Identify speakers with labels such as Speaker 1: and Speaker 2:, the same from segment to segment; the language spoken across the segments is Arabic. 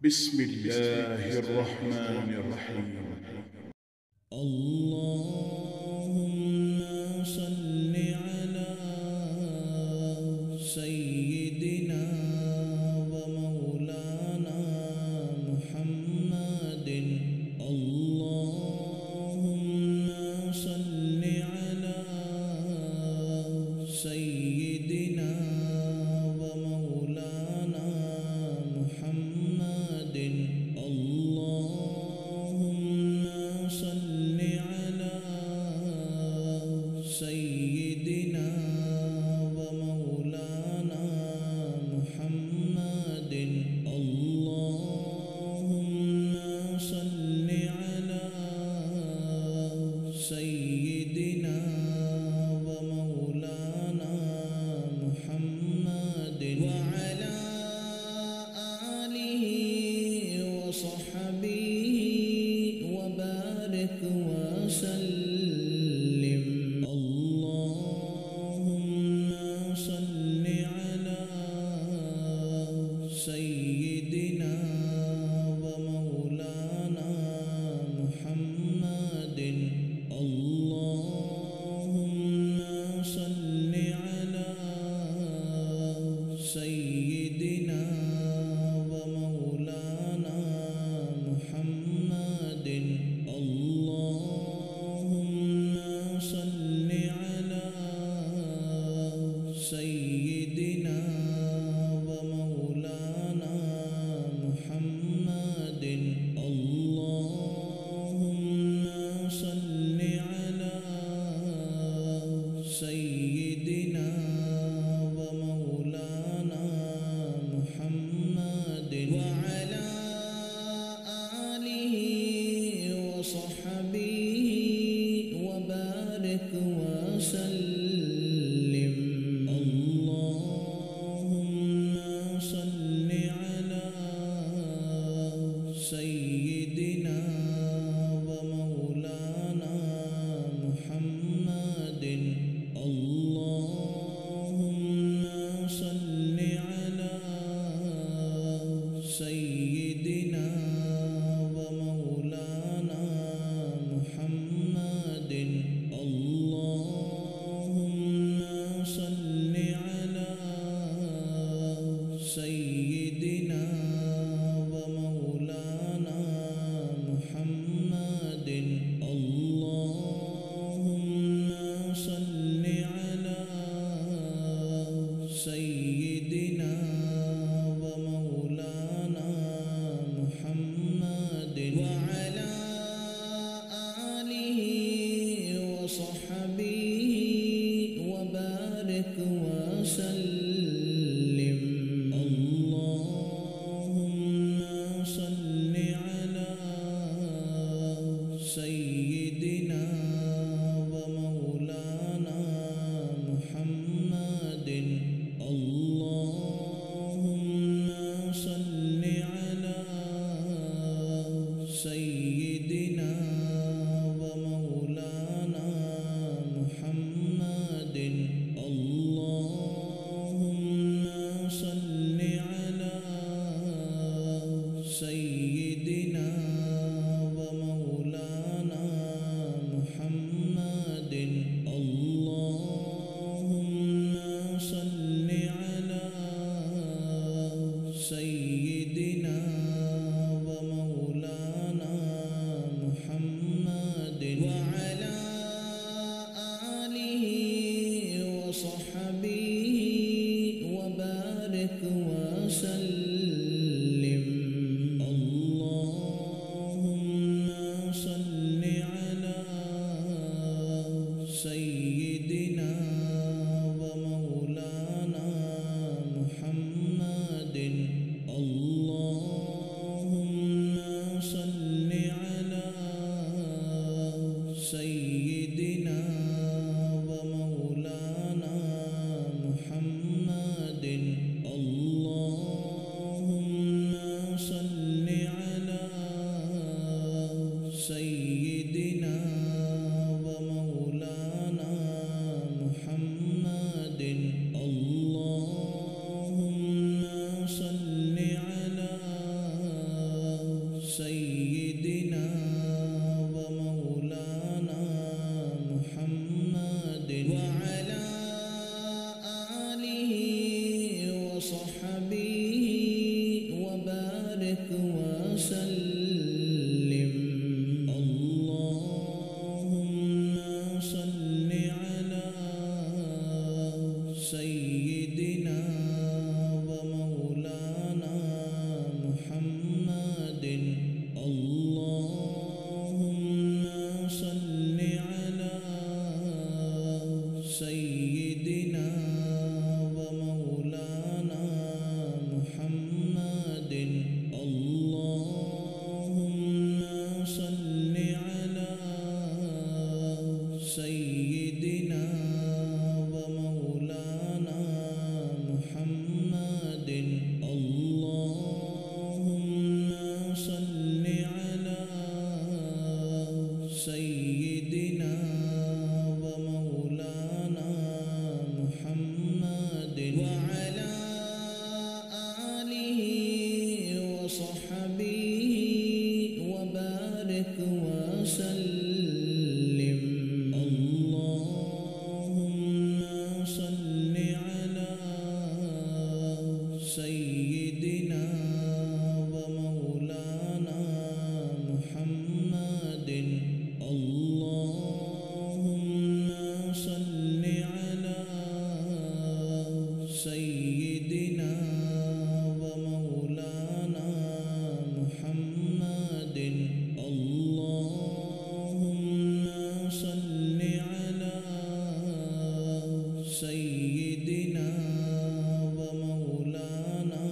Speaker 1: بسم الله الرحمن الرحيم.
Speaker 2: اللهم صل على سيدنا ومولانا محمد. اللهم صل على سيدنا ومولانا محمد. اللهم صل على سيدنا ومولانا محمد. اللهم صل على سيدنا ومولانا محمد وعلى آله وصحبه وبارك وسلم. اللهم صل على سيدنا ومولانا محمد. اللهم صل على سيدنا ومولانا محمد. اللهم صل على سيدنا ومولانا محمد. اللهم صل على سيدنا ومولانا محمد وعلى آله وصحبه وبارك وسلم. اللهم صل على سيدنا ومولانا محمد. اللهم صل على سيدنا ومولانا محمد. اللهم وبارك وسلم. اللهم صل على سيدنا ومولانا محمد. اللهم صل على سيدنا ومولانا محمد. اللهم صل على سيدنا ومولانا محمد. اللهم صل على سيدنا ومولانا محمد وعلى آله وصحبه وبارك وسلم. اللهم صل على سيدنا ومولانا محمد. اللهم صل على سيدنا ومولانا محمد. اللهم صل على سيدنا ومولانا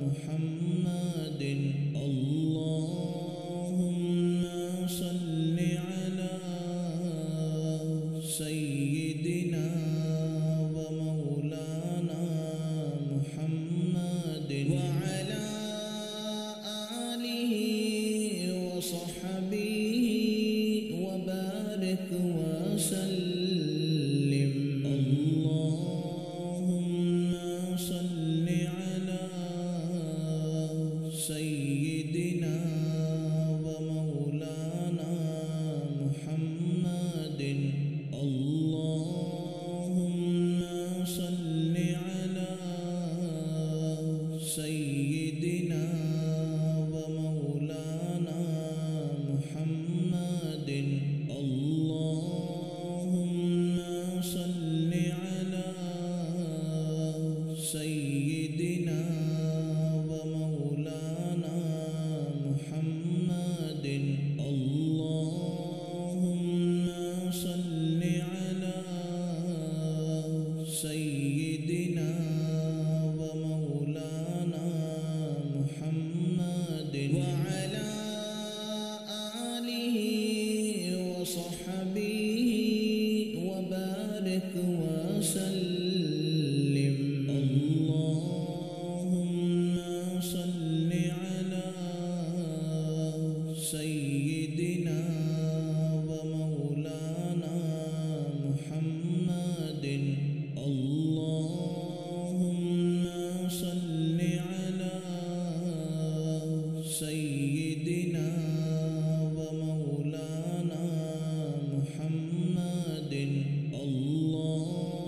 Speaker 2: محمد. اللهم صل على سيدنا ومولانا محمد وعلى آله وصحبه وبارك وسلم. اللهم صل على سيدنا ومولانا محمد. اللهم صل على سيدنا ومولانا محمد. اللهم صل على سيدنا ومولانا محمد. اللهم صل على سيدنا ومولانا محمد وعلى آله وصحبه وبارك وسلم. اللهم صل على سيدنا ومولانا محمد. اللهم صل على سيدنا ومولانا محمد. اللهم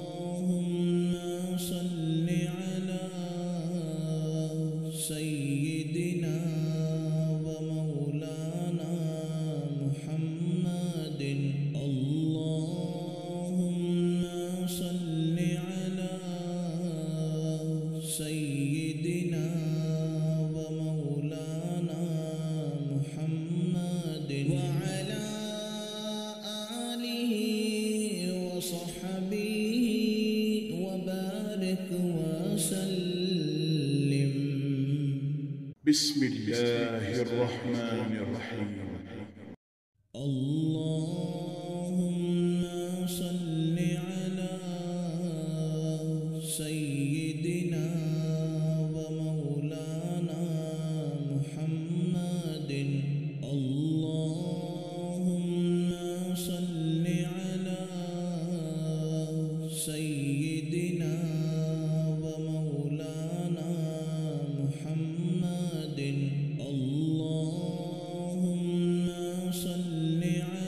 Speaker 2: صل على سيدنا ومولانا محمد. اللهم صل على سيدنا ومولانا محمد وعلى آله وصحبه وبارك وسلم.
Speaker 1: بسم الله الرحمن الرحيم.
Speaker 2: اللهم صل على سيدنا ومولانا محمد. اللهم صل على سيدنا ومولانا محمد. اللهم صل على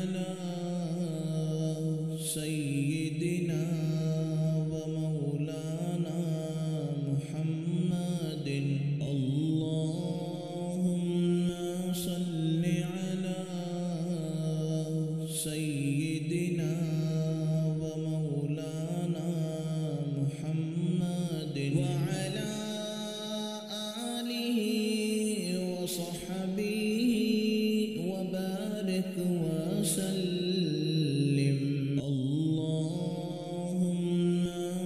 Speaker 2: وصحبه وبارك وسلم. اللهم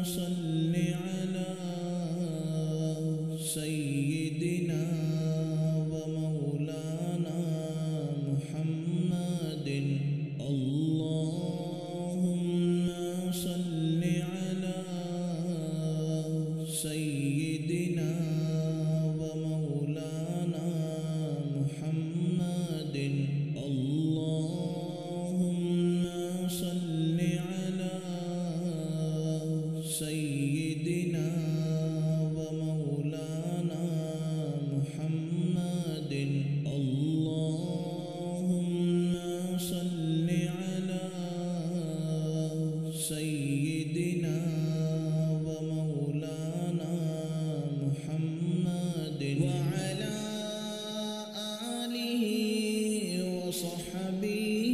Speaker 2: صل على سيدنا ومولانا محمد. اللهم صل على سيدنا ومولانا محمد. اللهم صل على سيدنا ومولانا محمد. اللهم صل على سيدنا ومولانا محمد وعلى آله وصحبه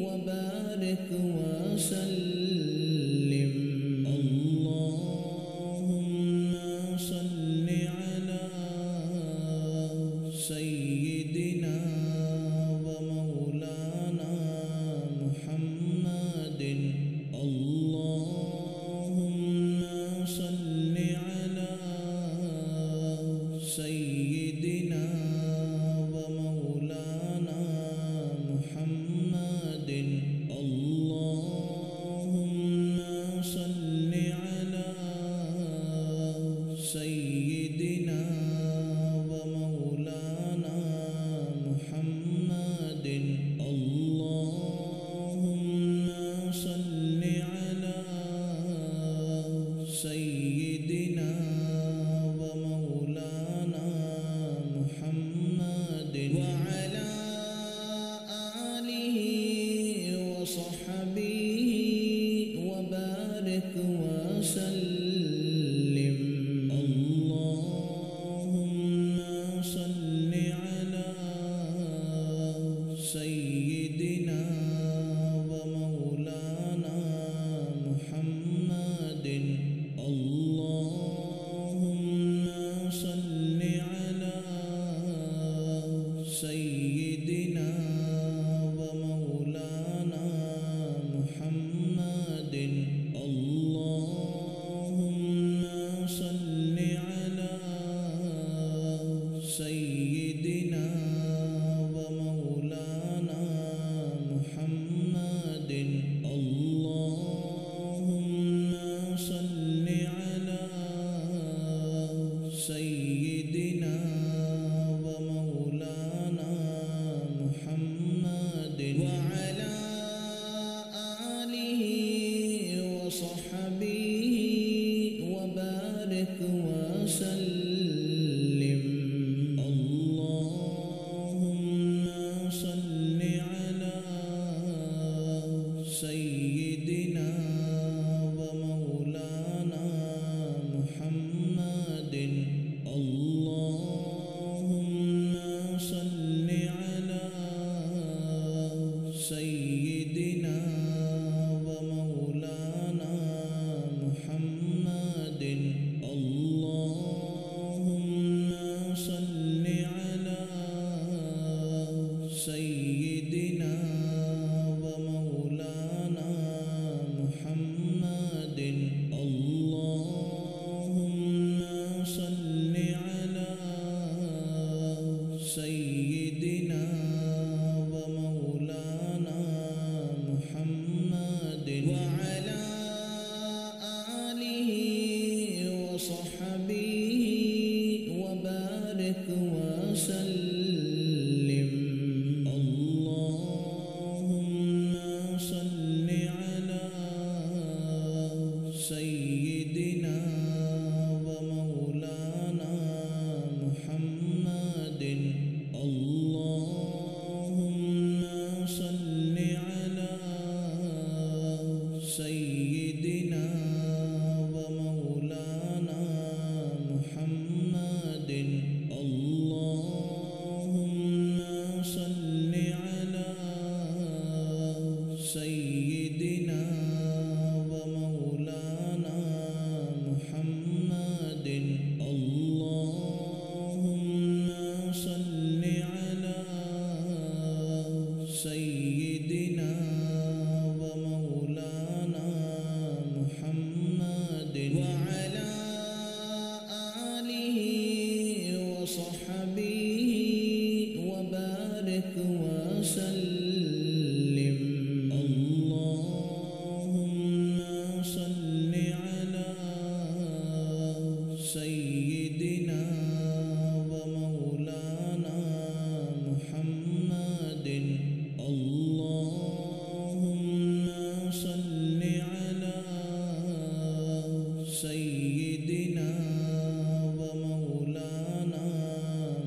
Speaker 2: وبارك وسلم. اللهم صل على سيدنا ومولانا محمد. اللهم صل على سيدنا ومولانا محمد. اللهم صل على سيدنا ومولانا وبارك وسلم. اللهم صل على سيدنا ومولانا محمد. اللهم صل على سيدنا ومولانا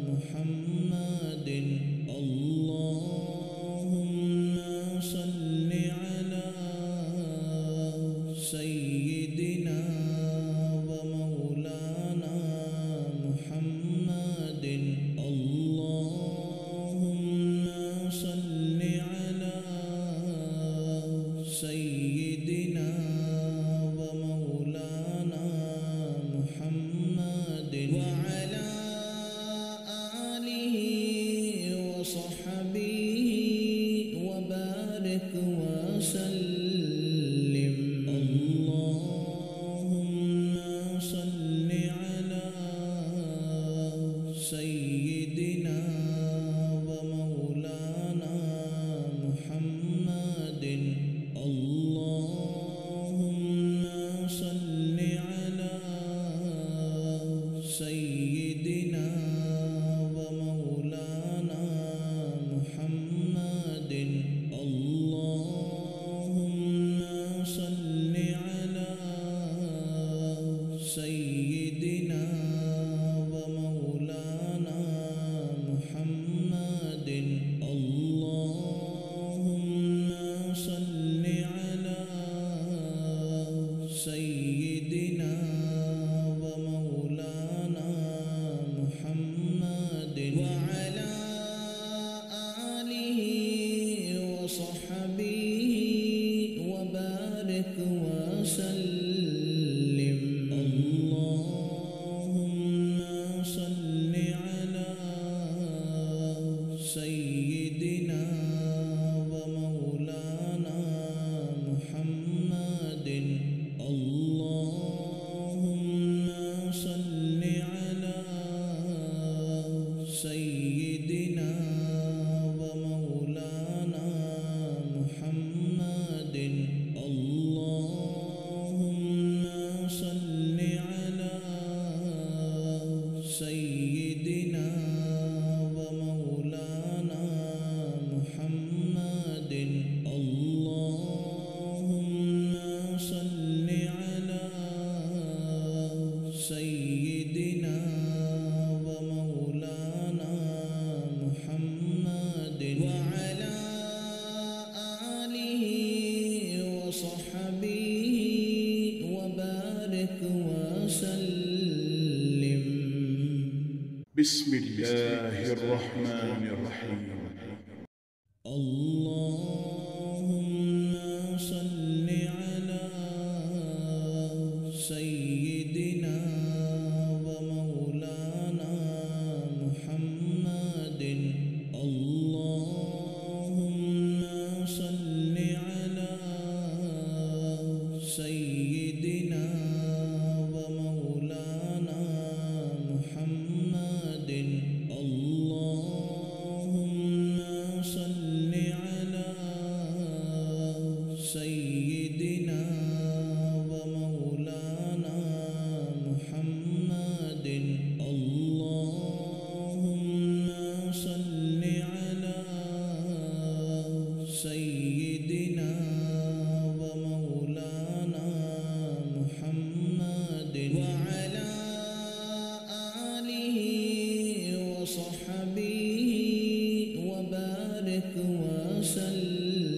Speaker 2: محمد. اللهم صل على سيدنا ومولانا محمد. اللهم صل على سيدنا ومولانا محمد وعلى آله وصحبه وبارك وسلم. اللهم صل على سيدنا ومولانا محمد. اللهم صل على سيدنا ومولانا محمد. اللهم صل على سيدنا ومولانا محمد. اللهم صل على سيدنا ومولانا محمد وعلى آله وصحبه وبارك وسلم. اللهم صل على سيدنا ومولانا محمد. اللهم صل على سيدنا ومولانا محمد. اللهم صل على سيدنا ومولانا محمد. اللهم صل على سيدنا ومولانا محمد وعلى آله وصحبه وبارك وسلم.
Speaker 1: بسم الله الرحمن الرحيم.
Speaker 2: اللهم صل على سيدنا ومولانا محمد. اللهم صل على سيدنا ومولانا محمد. اللهم صل على سيدنا ومولانا محمد. اللهم صل على سيدنا ومولانا محمد وعلى آله وصحبه وبارك وسلم.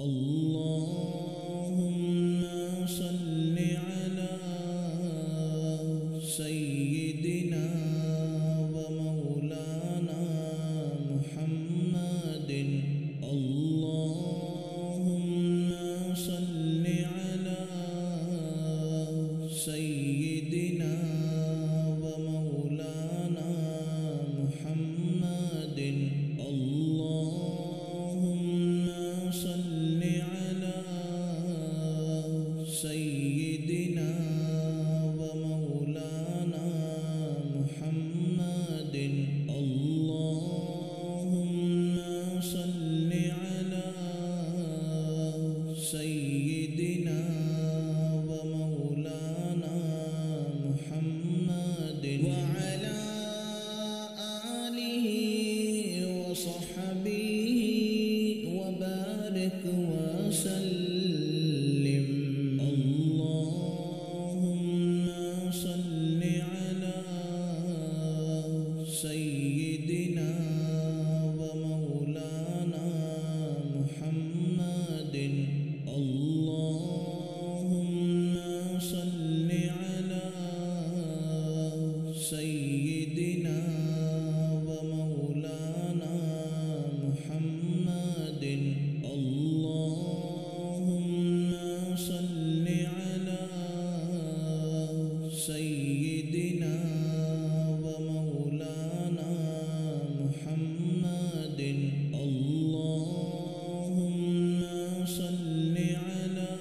Speaker 2: اللهم صل على سيدنا ومولانا محمد. اللهم صل على سيدنا ومولانا محمد. اللهم وسلم. اللهم صل على سيدنا ومولانا محمد. اللهم صل على سيدنا ومولانا محمد. اللهم صل على سيدنا ومولانا محمد. اللهم صل على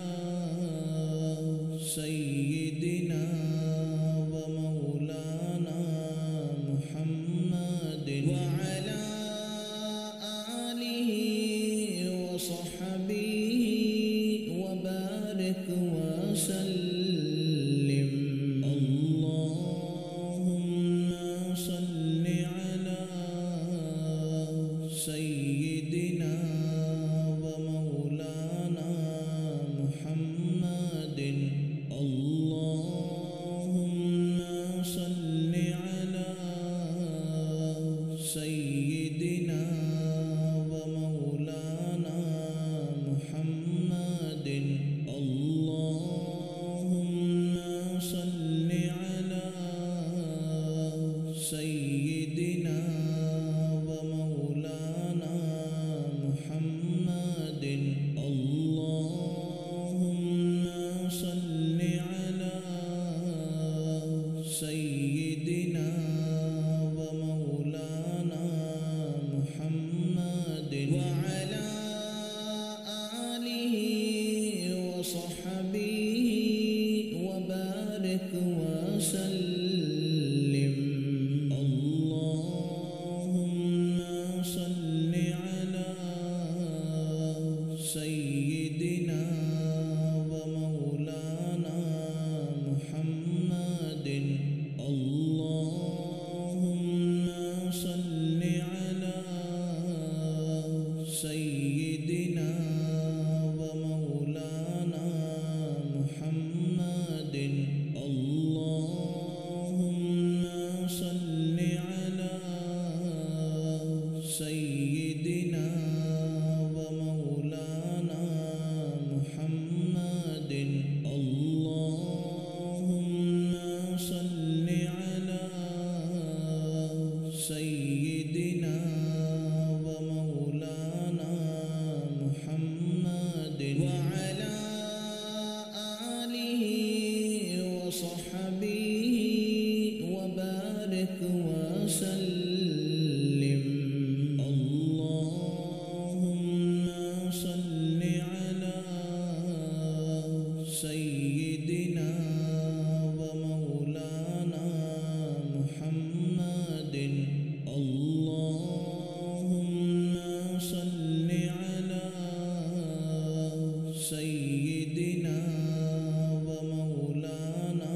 Speaker 2: سيدنا ومولانا محمد وعلى آله وصحبه وبارك وسلم. اللهم صل على سيدنا ومولانا محمد. اللهم صل على سيدنا ومولانا محمد. اللهم صل على سيدنا ومولانا محمد. اللهم صل على سيدنا ومولانا محمد وعلى آله وصحبه وبارك وسلم. اللهم صل على سيدنا ومولانا محمد. اللهم صل على سيدنا ومولانا محمد. اللهم صل على سيدنا ومولانا محمد. اللهم صل على سيدنا ومولانا محمد وعلى آله وصحبه وبارك وسلم. اللهم صل على سيدنا ومولانا محمد. اللهم صل على سيدنا ومولانا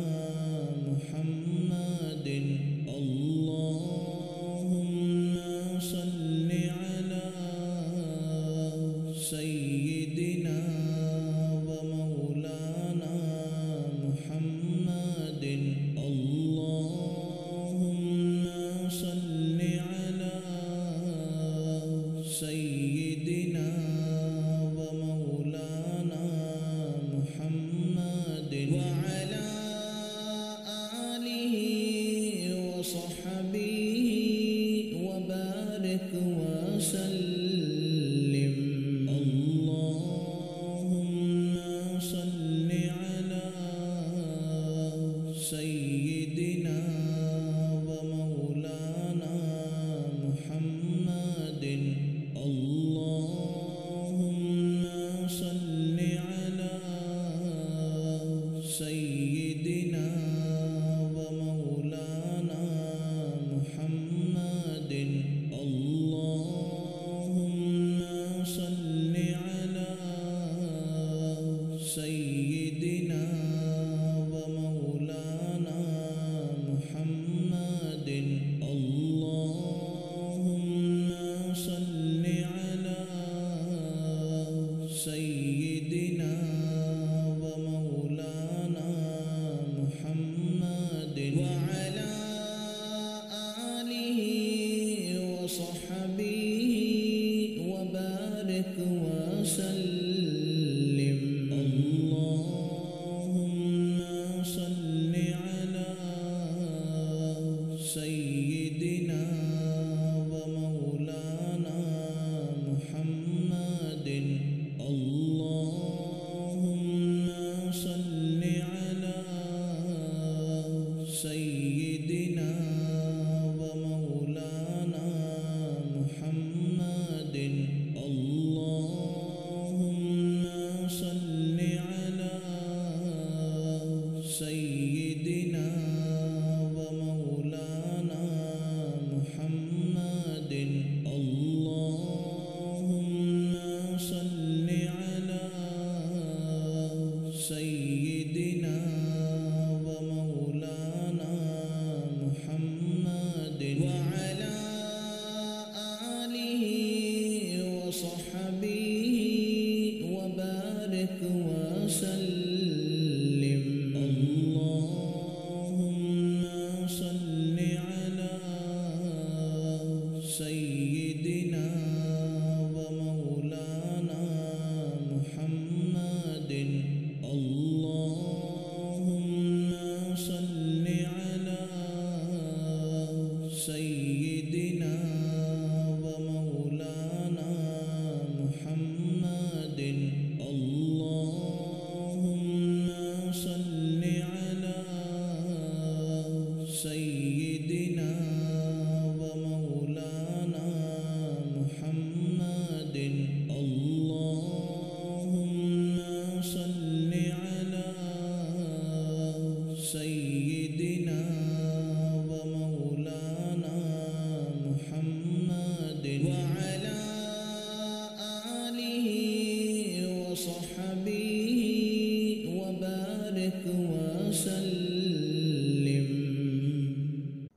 Speaker 2: محمد. اللهم صل على سيدنا ومولانا محمد. اللهم صل على سيدنا ومولانا محمد وعلى آله وصحبه وبارك وسلم. اللهم صل على سيدنا ومولانا محمد. اللهم صل على سيدنا ومولانا محمد. اللهم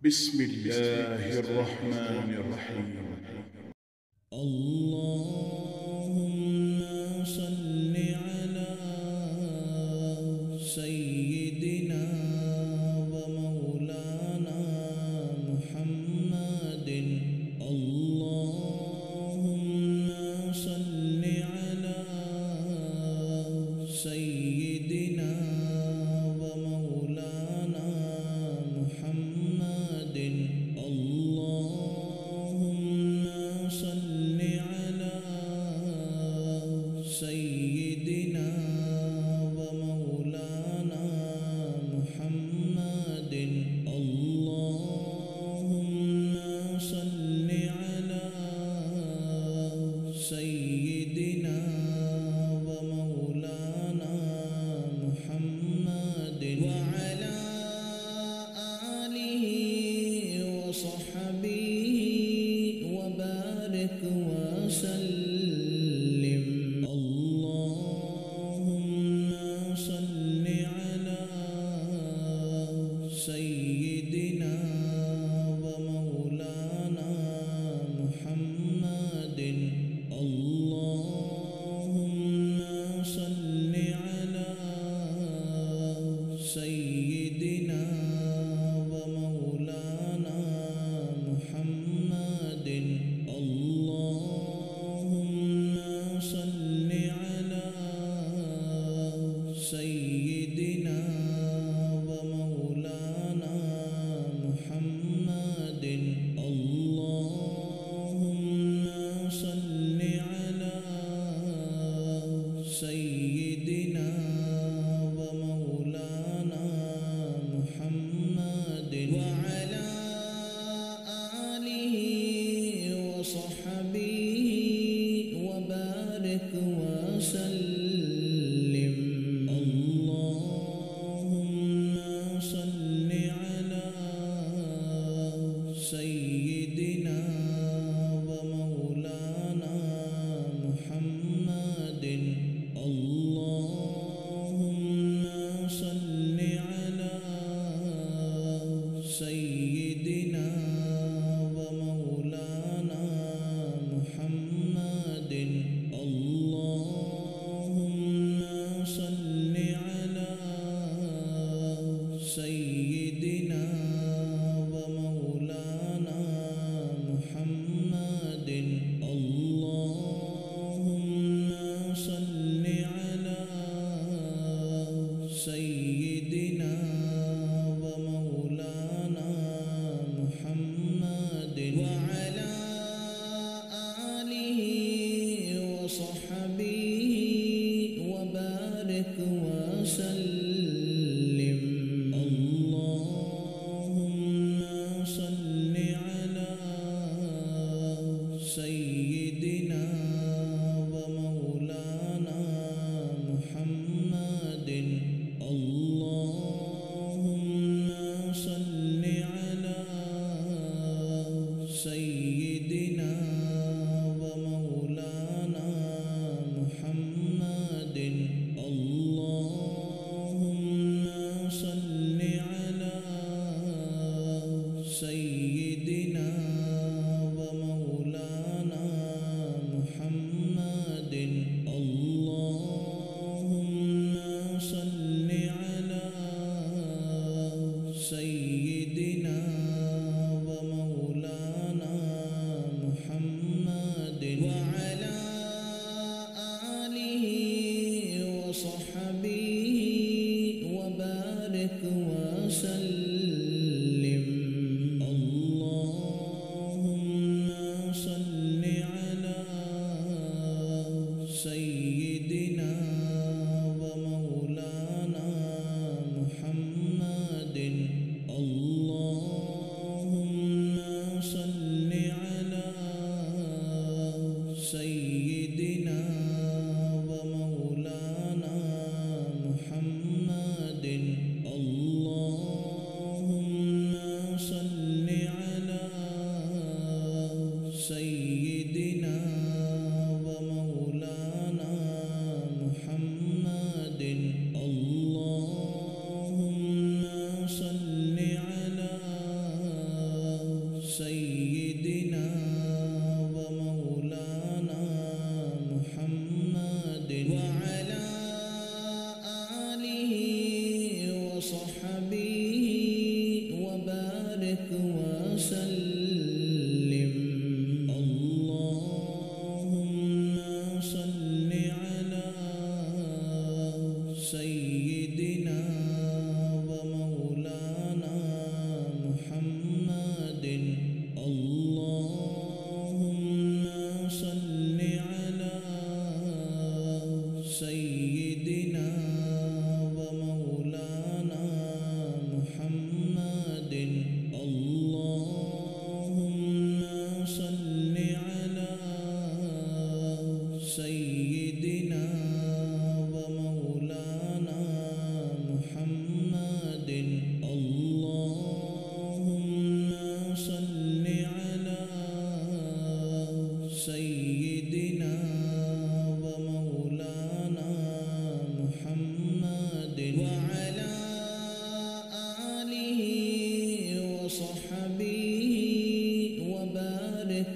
Speaker 1: بسم الله الرحمن الرحيم.
Speaker 2: اللهم صل على سيدنا ومولانا محمد. اللهم صل على سيدنا ومولانا محمد. اللهم صل على سيدنا ومولانا محمد. اللهم صل على سيدنا ومولانا محمد وعلى آله وصحبه وبارك وسلم. اللهم صل على سيدنا ومولانا محمد. اللهم صل على سيدنا ومولانا محمد. اللهم صل على سيدنا ومولانا محمد. اللهم صل على سيدنا ومولانا محمد وعلى آله وصحبه وبارك وسلم. اللهم صل على سيدنا ومولانا محمد. اللهم صل على سيدنا ومولانا محمد. اللهم صل على سيدنا ومولانا محمد. اللهم صل على سيدنا ومولانا محمد وعلى آله وصحبه وبارك وسلم. اللهم صل على سيدنا ومولانا محمد. اللهم صل على سيدنا ومولانا محمد. اللهم صل على سيدنا ومولانا محمد. اللهم صل على سيدنا ومولانا محمد.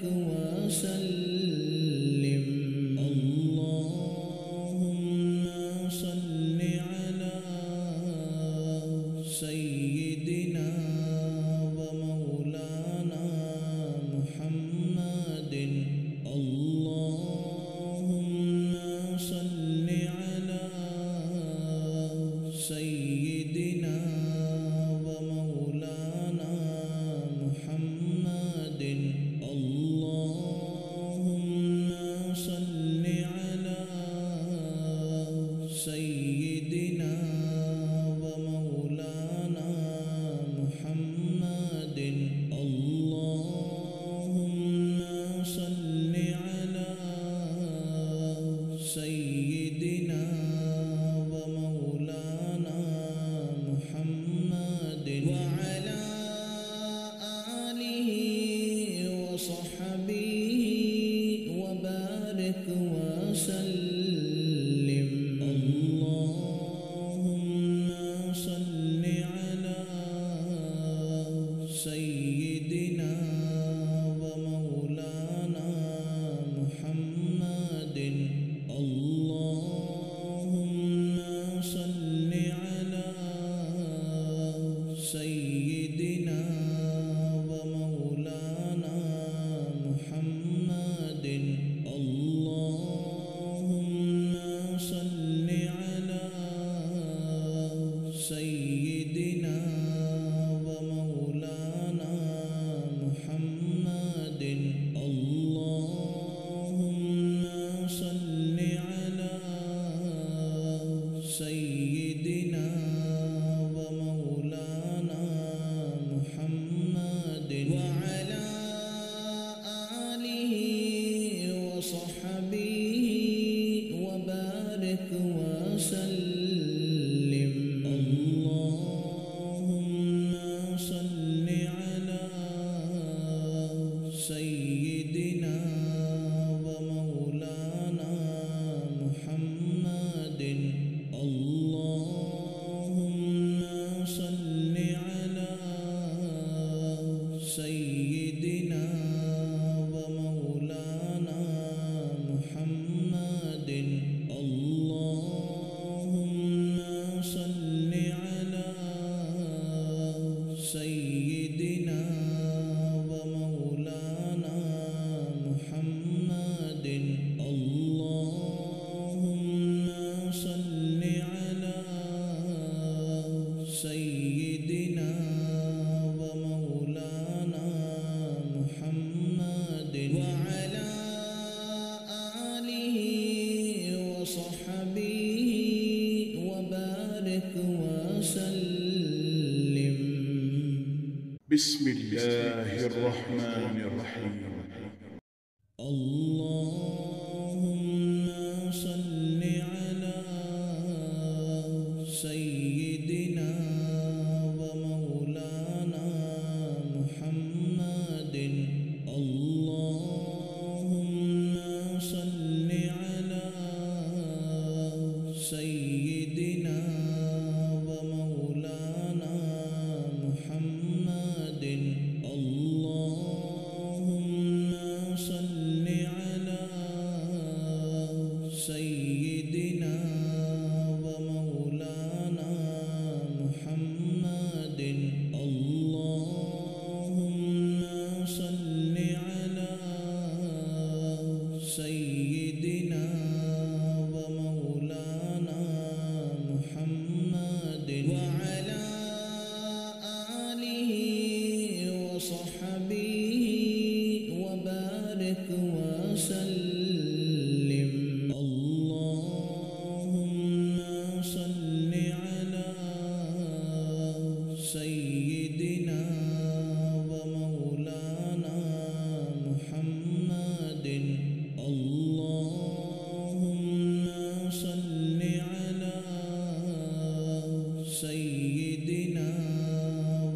Speaker 2: وسلم. اللهم صل على سيدنا ومولانا محمد. اللهم صل على سيدنا ومولانا محمد. اللهم صل على سيدنا ومولانا محمد. اللهم صل على سيدنا ومولانا محمد وعلى آله وصحبه وبارك وسلم. اللهم صل على سيدنا ومولانا محمد. اللهم صل على سيدنا ومولانا محمد. اللهم صل على سيدنا ومولانا محمد. اللهم صل على سيدنا ومولانا محمد وعلى آله وصحبه وبارك وسلم. اللهم صل على سيدنا ومولانا محمد. اللهم صل على سيدنا ومولانا محمد. اللهم صل على سيدنا ومولانا محمد. اللهم صل على سيدنا ومولانا محمد وعلى آله وصحبه وبارك وسلم.
Speaker 1: بسم الله الرحمن الرحيم.
Speaker 2: اللهم صل على سيدنا ومولانا محمد. اللهم صل على سيدنا ومولانا محمد. اللهم صل على سيدنا ومولانا محمد. اللهم صل على سيدنا ومولانا محمد وعلى آله وصحبه وبارك وسلم. اللهم صل على سيدنا ومولانا محمد. اللهم صل على سيدنا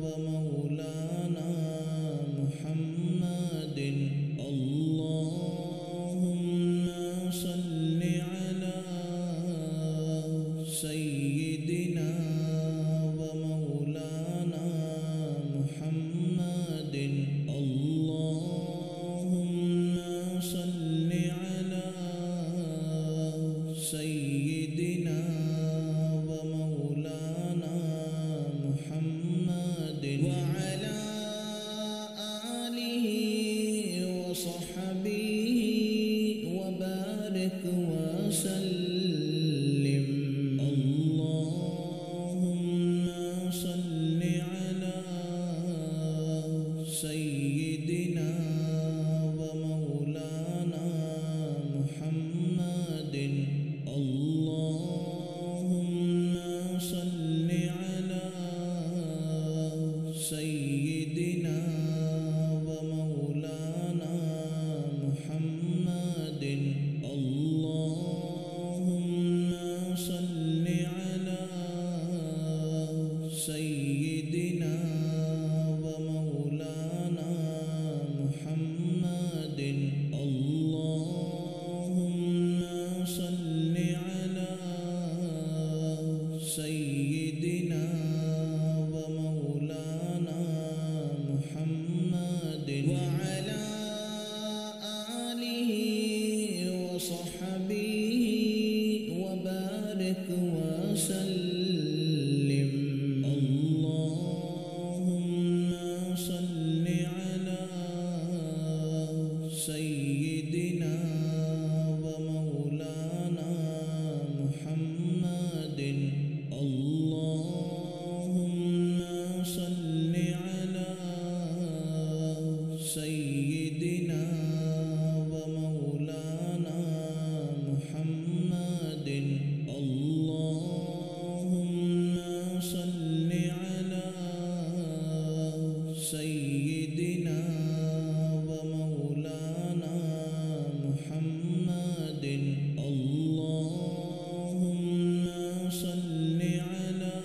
Speaker 2: ومولانا محمد. اللهم وصحبه وبارك وسلم. اللهم صل على سيدنا ومولانا محمد. اللهم صل على سيدنا ومولانا محمد. اللهم صل على سيدنا ومولانا محمد. اللهم صل على سيدنا ومولانا محمد وعلى آله وصحبه وبارك وسلم. اللهم صل على سيدنا ومولانا محمد. اللهم صل على سيدنا ومولانا محمد. اللهم صل على سيدنا ومولانا محمد. اللهم صل على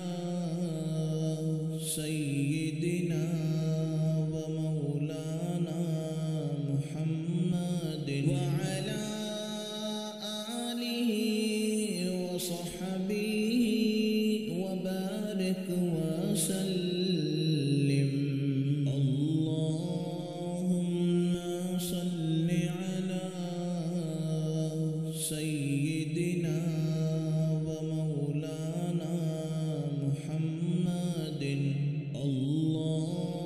Speaker 2: سيدنا ومولانا محمد وعلى آله وصحبه وبارك وسلم. اللهم صل على سيدنا ومولانا محمد. اللهم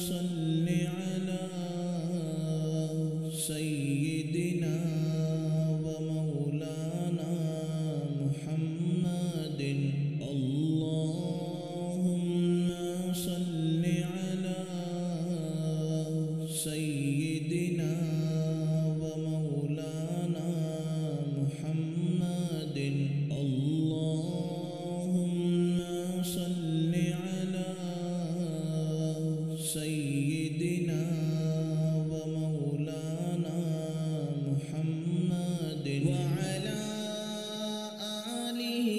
Speaker 2: صل على سيدنا ومولانا محمد. اللهم صل على سيدنا ومولانا محمد. اللهم صل على سيدنا ومولانا محمد وعلى آله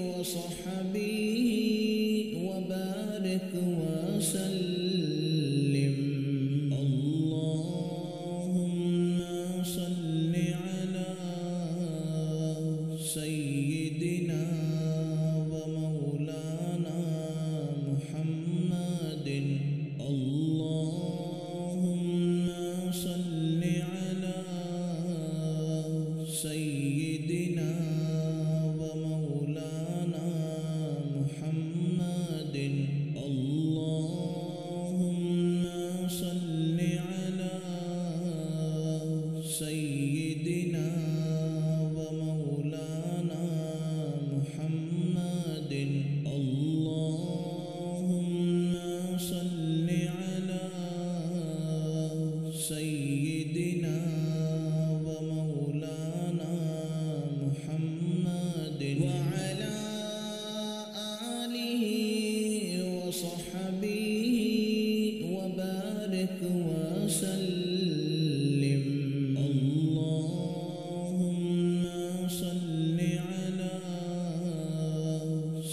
Speaker 2: وصحبه وبارك وسلم. اللهم صل على سيدنا ومولانا محمد. اللهم صل على سيدنا ومولانا محمد. اللهم صل على سيدنا ومولانا محمد. اللهم صل على سيدنا ومولانا محمد وعلى آله وصحبه وبارك وسلم. اللهم صل على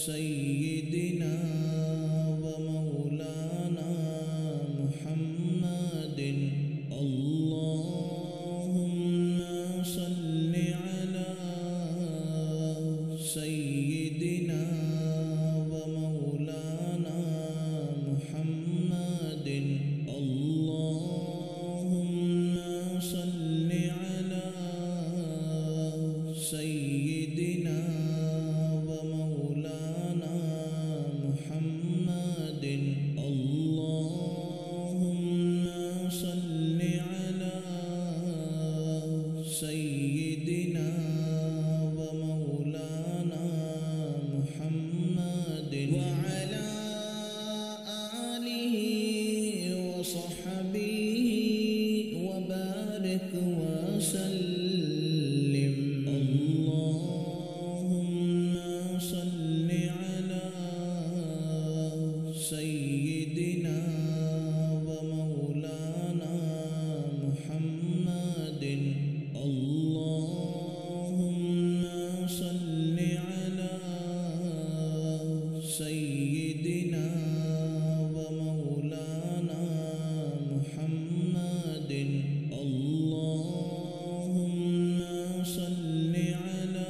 Speaker 2: سيدنا ومولانا محمد. اللهم صل على سيدنا ومولانا محمد. اللهم وبارك وسلم. اللهم صل على سيدنا ومولانا محمد. اللهم صل على سيدنا ومولانا محمد. اللهم صل على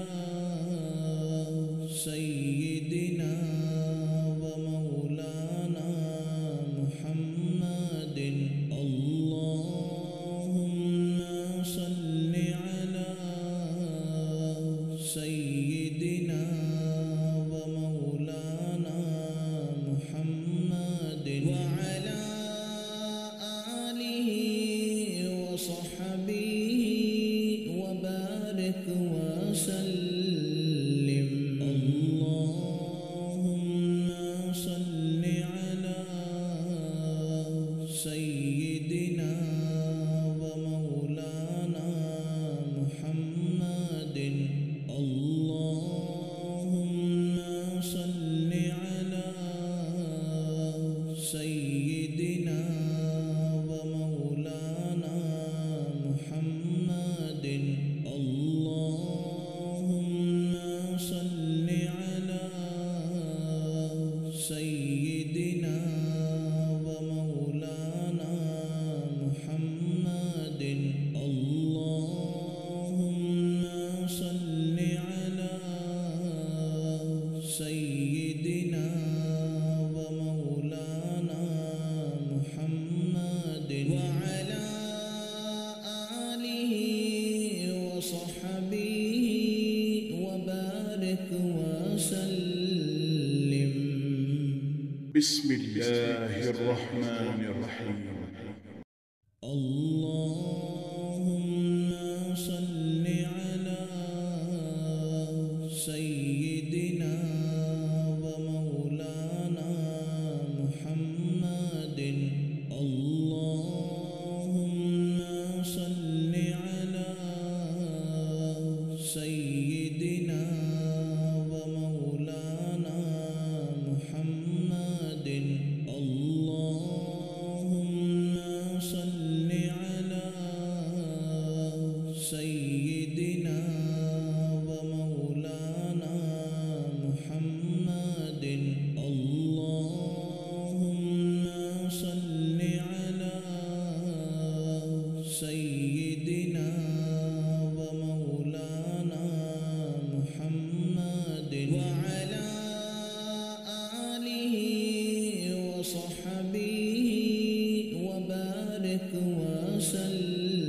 Speaker 2: سيدنا ومولانا محمد. اللهم صل على سيدنا ومولانا محمد وعلى آله وصحبه وبارك وسلم. اللهم صل على سيدنا ومولانا محمد. اللهم صل على سيدنا ومولانا محمد. اللهم صل على سيدنا ومولانا محمد. اللهم صل على سيدنا ومولانا محمد وعلى آله وصحبه وبارك وسلم.
Speaker 1: بسم الله الرحمن الرحيم.
Speaker 2: اللهم صل على سيدنا ومولانا محمد. اللهم صل على سيدنا ومولانا محمد. اللهم صل على سيدنا ومولانا محمد. اللهم صل على سيدنا ومولانا محمد وعلى آله وصحبه وبارك وسلم.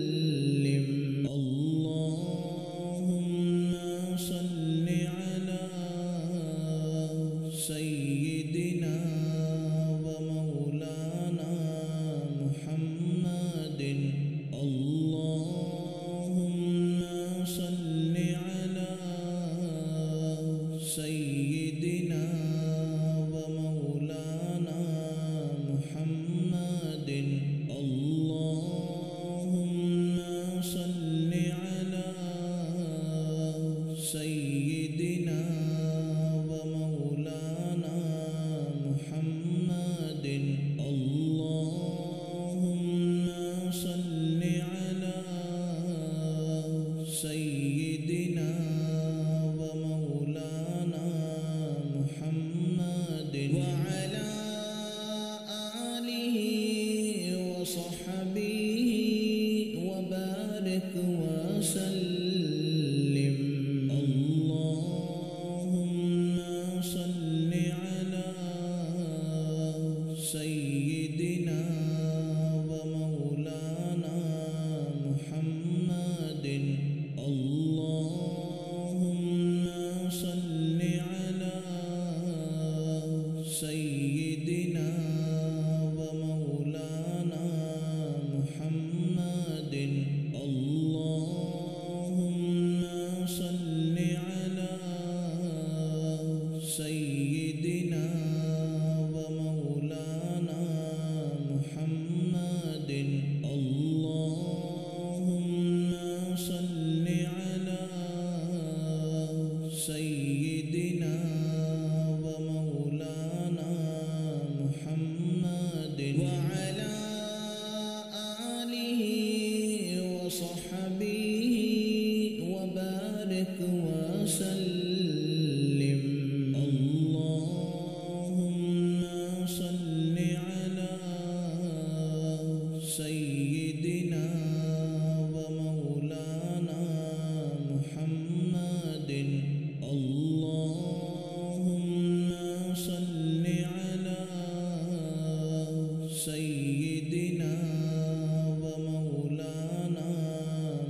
Speaker 2: اللهم صل على سيدنا ومولانا محمد. اللهم صل على سيدنا ومولانا محمد. اللهم صل على سيدنا ومولانا محمد. اللهم صل على سيدنا ومولانا محمد وعلى آله وصحبه وبارك وسلم. اللهم صل على سيدنا ومولانا محمد. اللهم صل على سيدنا ومولانا محمد. اللهم وبارك وسلم. اللهم صل على سيدنا ومولانا محمد. اللهم صل على سيدنا ومولانا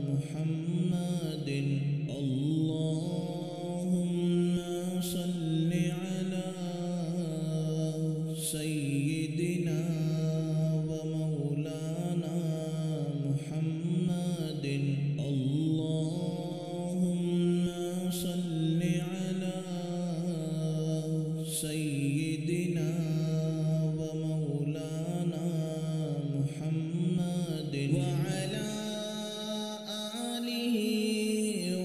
Speaker 2: محمد. اللهم صل على سيدنا ومولانا محمد. اللهم صل على سيدنا ومولانا محمد وعلى آله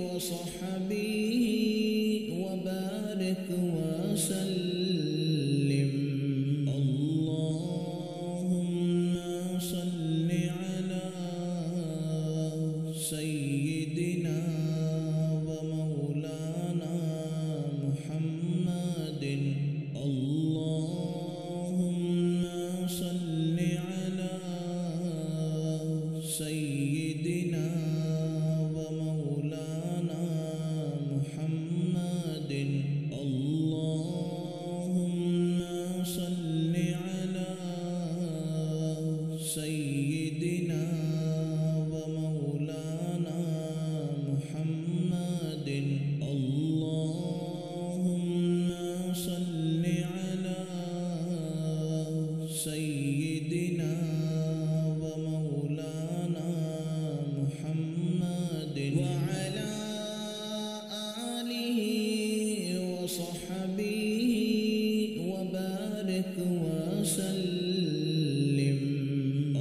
Speaker 2: وصحبه وبارك وسلم. اللهم صل على سيدنا ومولانا محمد. اللهم صل على سيدنا ومولانا محمد. اللهم صل على سيدنا ومولانا محمد. اللهم صل على سيدنا ومولانا محمد وعلى آله وصحبه وبارك وسلم.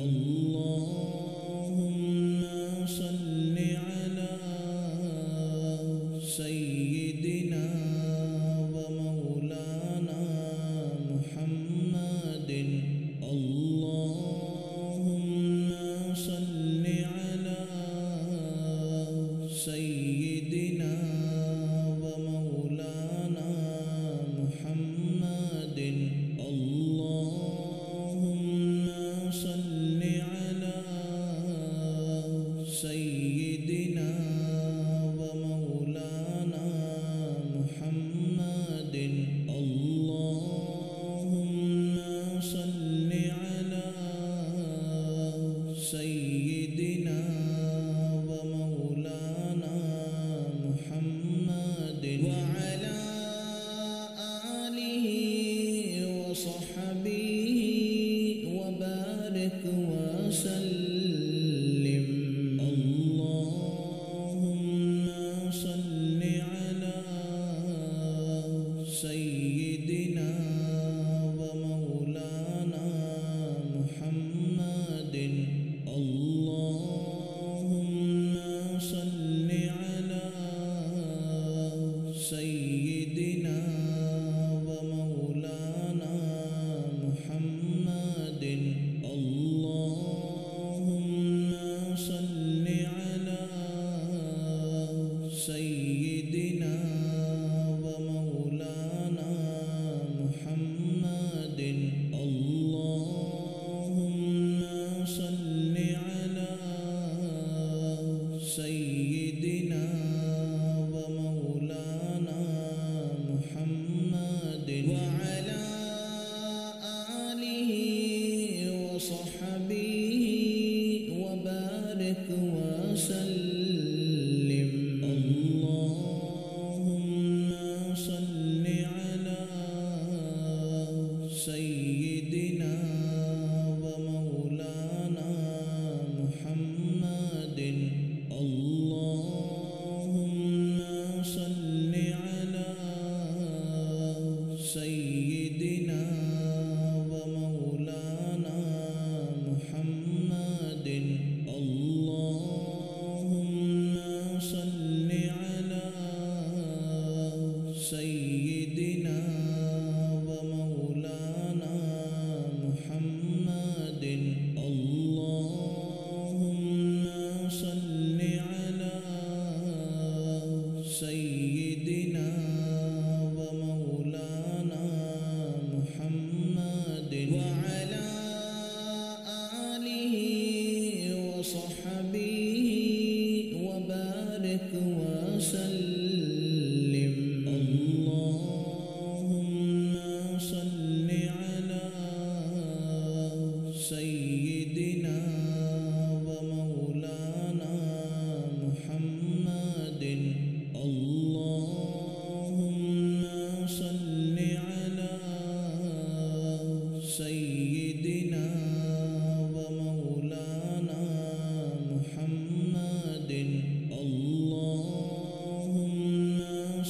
Speaker 2: اللهم صل على سيدنا ومولانا محمد. اللهم صل على سيدنا ومولانا محمد. اللهم صل على سيدنا ومولانا محمد. اللهم صل على سيدنا ومولانا محمد وعلى آله وصحبه وبارك وسلم. اللهم صل على سيدنا ومولانا محمد. اللهم صل على سيدنا ومولانا محمد. اللهم صل على سيدنا ومولانا محمد. اللهم صل على سيدنا ومولانا محمد وعلى آله وصحبه وبارك وسلم. اللهم صل على سيدنا ومولانا محمد. اللهم صل على سيدنا ومولانا محمد. اللهم وصحبه وبارك وسلم. اللهم صل على سيدنا ومولانا محمد. اللهم صل على سيدنا ومولانا محمد. اللهم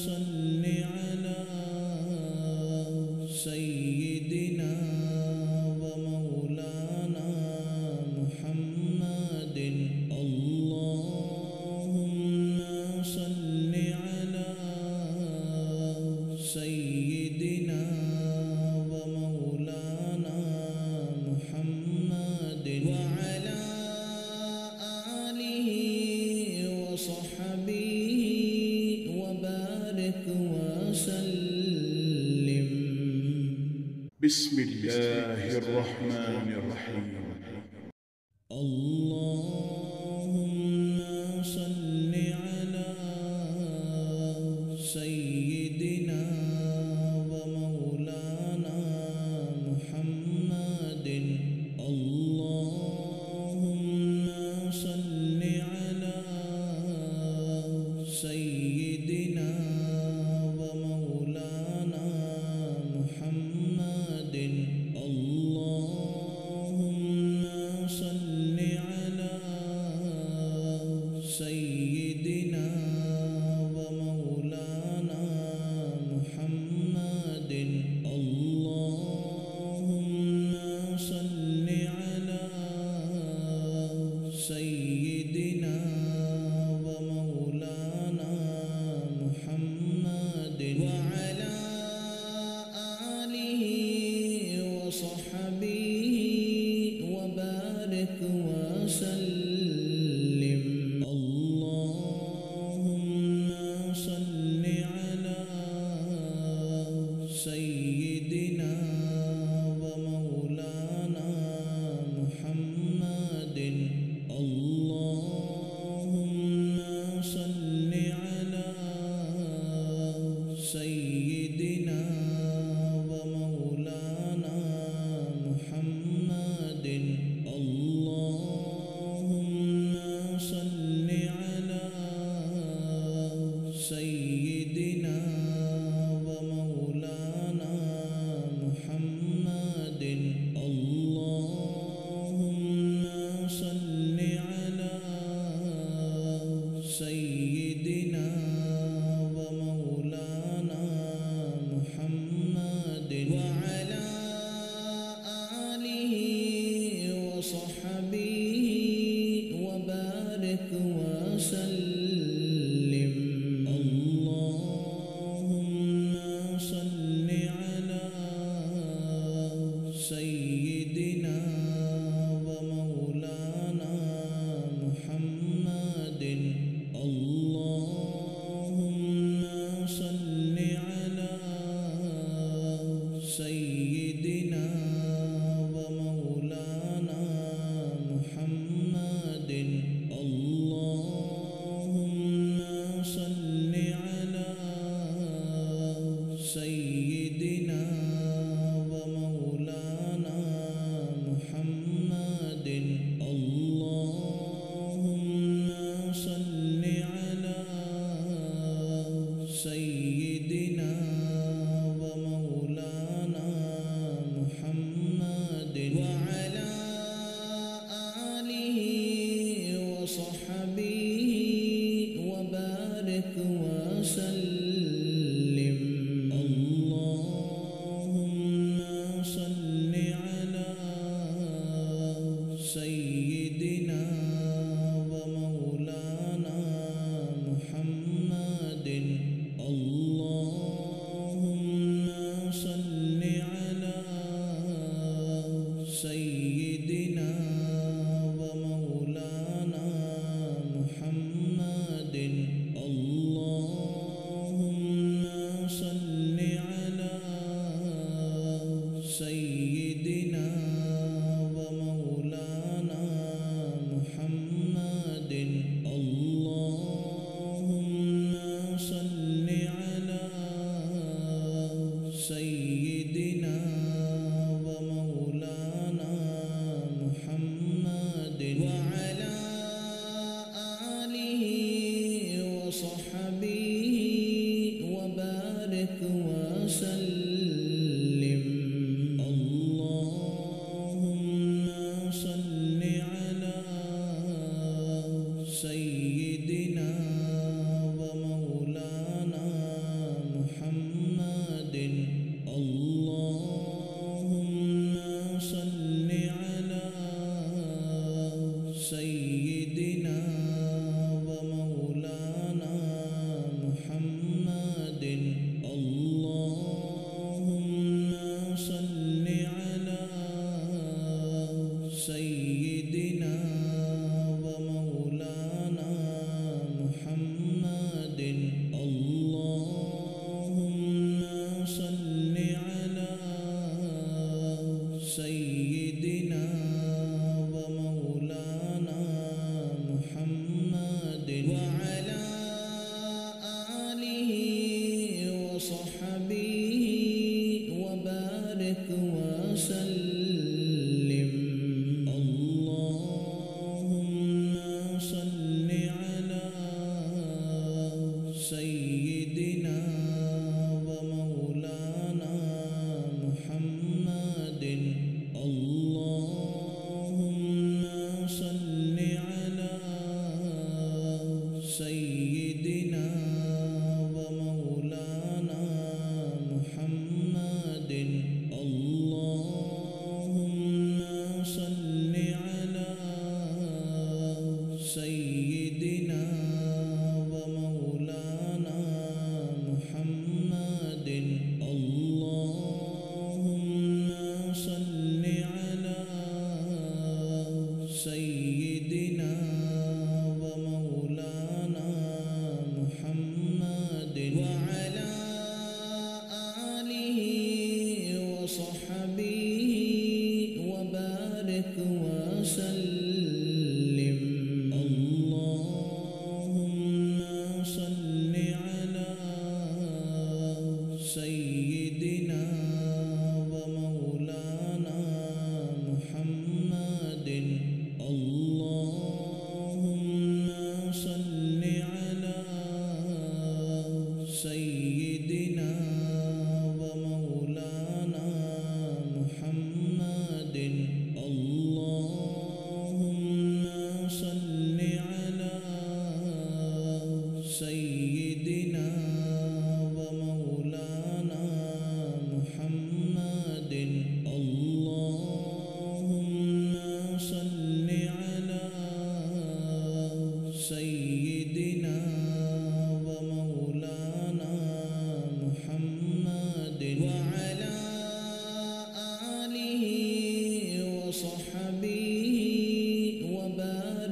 Speaker 2: صل على سيدنا ومولانا محمد. اللهم صل على سيدنا ومولانا محمد وعلى آله وصحبه وبارك وسلم.
Speaker 1: بسم الله الرحمن الرحيم.
Speaker 2: اللهم صل على سيدنا ومولانا محمد. اللهم صل على سيدنا ومولانا محمد. اللهم صل على سيدنا ومولانا محمد. اللهم صل على سيدنا ومولانا محمد وعلى آله وصحبه وبارك وسلم. اللهم صل على سيدنا ومولانا محمد. اللهم صل على سيدنا ومولانا محمد. اللهم صل على سيدنا ومولانا محمد. اللهم صل على سيدنا ومولانا محمد وعلى آله وصحبه وبارك وسلم. اللهم صل على سيدنا ومولانا محمد. اللهم صل على سيدنا ومولانا محمد. اللهم صل على سيدنا ومولانا محمد. اللهم صل على سيدنا ومولانا محمد وعلى آله وصحبه وبارك وسلم. اللهم صل على سيدنا ومولانا محمد. اللهم صل على سيدنا ومولانا محمد. اللهم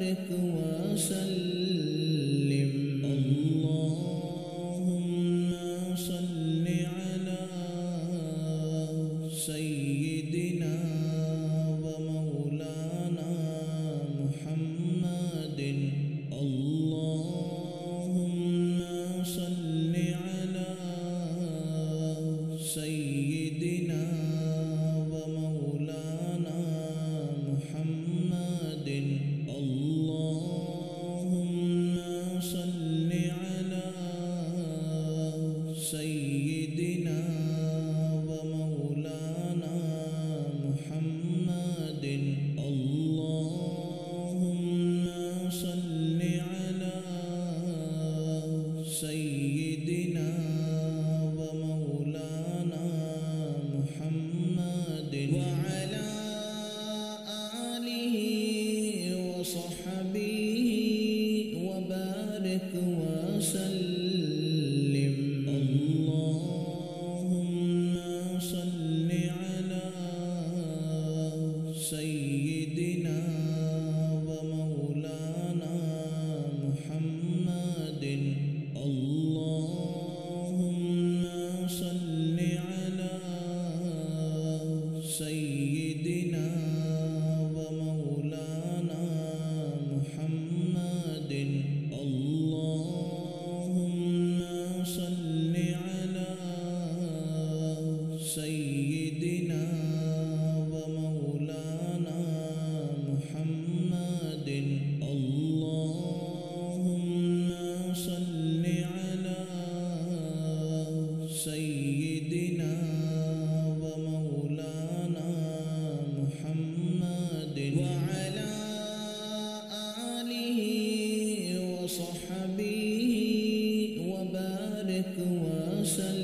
Speaker 2: وبارك وسلم. اللهم صل على سيدنا ومولانا محمد. اللهم صل على سيدنا ومولانا محمد. اللهم صل على سيدنا ومولانا محمد. اللهم صل على سيدنا ومولانا محمد وعلى آله وصحبه وبارك وسلم. اللهم صل على سيدنا ومولانا محمد. اللهم صل على سيدنا ومولانا محمد. اللهم صل على سيدنا ومولانا محمد. اللهم صل على سيدنا ومولانا محمد وعلى آله وصحبه وبارك وسلم.